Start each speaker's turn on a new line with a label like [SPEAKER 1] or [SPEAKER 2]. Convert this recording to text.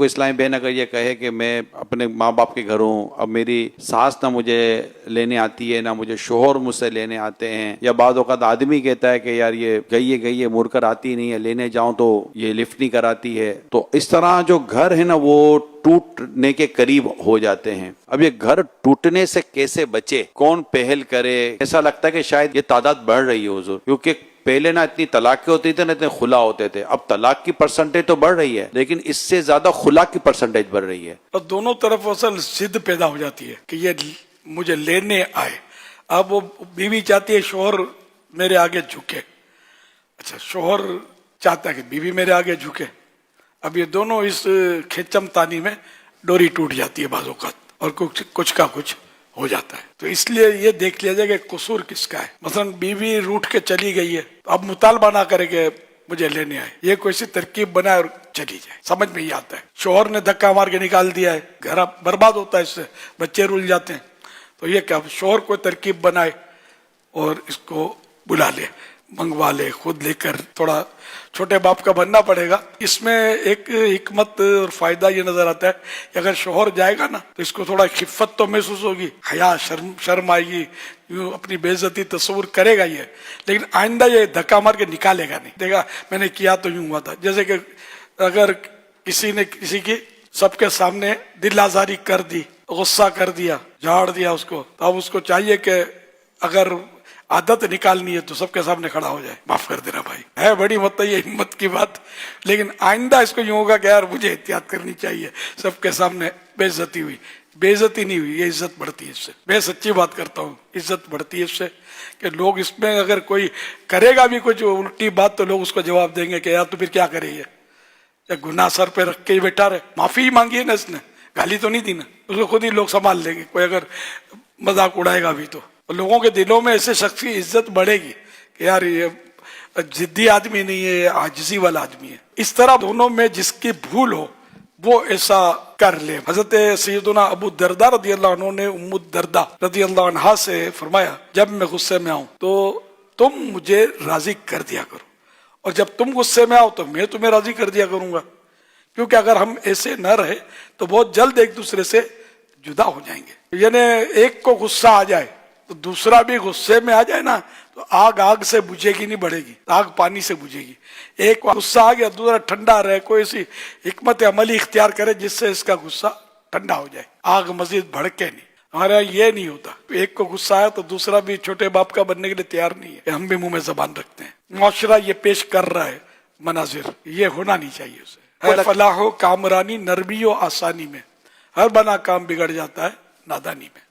[SPEAKER 1] कोई इस्लामी बहन अगर ये कहे कि मैं अपने माँ बाप के घर हूँ, अब मेरी सास ना मुझे लेने आती है ना मुझे शोहर मुझसे लेने आते हैं, या बाद वक़्त आदमी कहता है कि यार ये गई है मुड़ कर आती नहीं है, लेने जाऊं तो ये लिफ्ट नहीं कराती है, तो इस तरह जो घर है ना वो टूटने के करीब हो जाते हैं। अब ये घर टूटने से कैसे बचे, कौन पहल करे? ऐसा लगता है कि शायद ये तादाद बढ़ रही है हुजूर, क्योंकि पहले ना इतनी तलाक़ें होती थी ना इतने खुला होते थे, अब तलाक की परसेंटेज तो बढ़ रही है लेकिन इससे ज्यादा खुला की परसेंटेज बढ़ रही है।
[SPEAKER 2] और दोनों तरफ असल जिद पैदा हो जाती है कि ये मुझे लेने आए। अब वो बीवी चाहती है शोहर मेरे आगे झुके, अच्छा शोहर चाहता है कि बीवी मेरे आगे झुके। अब ये दोनों इस खिंचम तानी में डोरी टूट जाती है बाजों का, और कुछ का कुछ हो जाता है। तो इसलिए ये देख लिया जाए कि कसूर किसका है। मसलन बीवी रूठ के चली गई है, तो अब मुतालबा ना करे कि मुझे लेने आए, ये कोई सी तरकीब बनाए और चली जाए, समझ में ही आता है। शोहर ने धक्का मार के निकाल दिया है, घर बर्बाद होता है, इससे बच्चे रुल जाते हैं। तो ये क्या, शोहर कोई तरकीब बनाए और इसको बुला ले, मंगवा ले, खुद लेकर, थोड़ा छोटे बाप का बनना पड़ेगा। इसमें एक हिकमत और फायदा ये नजर आता है कि अगर शोहर जाएगा ना तो इसको थोड़ा खिफ़त तो महसूस होगी, हया शर्म आएगी, यूं अपनी बेइज्जती तस्वुर करेगा ये, लेकिन आइंदा ये धक्का मार के निकालेगा नहीं, देखा मैंने किया तो यूं हुआ था। जैसे कि अगर किसी ने किसी की सबके सामने दिल आजारी कर दी, गुस्सा कर दिया, झाड़ दिया उसको, तो अब उसको चाहिए कि अगर आदत निकालनी है तो सबके सामने खड़ा हो जाए, माफ कर देना भाई, है बड़ी मतलब ये हिम्मत की बात, लेकिन आइंदा इसको यूं होगा कि यार मुझे एहतियात करनी चाहिए, सबके सामने बेइज्जती हुई, बेइज्जती नहीं हुई, ये इज्जत बढ़ती है इससे। मैं सच्ची बात करता हूँ, इज्जत बढ़ती है इससे कि लोग इसमें अगर कोई करेगा भी कुछ उल्टी बात तो लोग उसको जवाब देंगे कि यार तू फिर क्या करे, ये गुनाह सर पे रख के ही बैठा रहे, माफी ही मांगी है ना इसने, गाली तो नहीं दी ना, उसको खुद ही लोग संभाल लेंगे। कोई अगर मजाक उड़ाएगा भी तो लोगों के दिलों में ऐसे शख्स की इज्जत बढ़ेगी कि यार ये जिद्दी आदमी नहीं है, आजिजी वाला आदमी है। इस तरह दोनों में जिसकी भूल हो वो ऐसा कर ले। हजरत सैयदना अबू दरदा रदी अल्लाह अन्हु ने उम्मु दरदा रदी अल्लाह अन्हा से फरमाया, जब मैं गुस्से में आऊं तो तुम मुझे राजी कर दिया करो, और जब तुम गुस्से में आओ तो मैं तुम्हें राजी कर दिया करूंगा, क्योंकि अगर हम ऐसे न रहे तो बहुत जल्द एक दूसरे से जुदा हो जाएंगे। यानी एक को गुस्सा आ जाए तो दूसरा भी गुस्से में आ जाए ना तो आग से बुझेगी नहीं, बढ़ेगी, आग पानी से बुझेगी। एक गुस्सा आ गया, दूसरा ठंडा रहे, कोई ऐसी हिकमत अमली इख्तियार करे जिससे इसका गुस्सा ठंडा हो जाए, आग मजीद भड़के नहीं। हमारे यहाँ ये नहीं होता, एक को गुस्सा आया तो दूसरा भी छोटे बाप का बनने के लिए तैयार नहीं है, हम भी मुंह में जबान रखते हैं। मुआशरा ये पेश कर रहा है मनाजिर, ये होना नहीं चाहिए उसे। फलाहो कामरानी नरमी और आसानी में, हर बना काम बिगड़ जाता है नादानी में।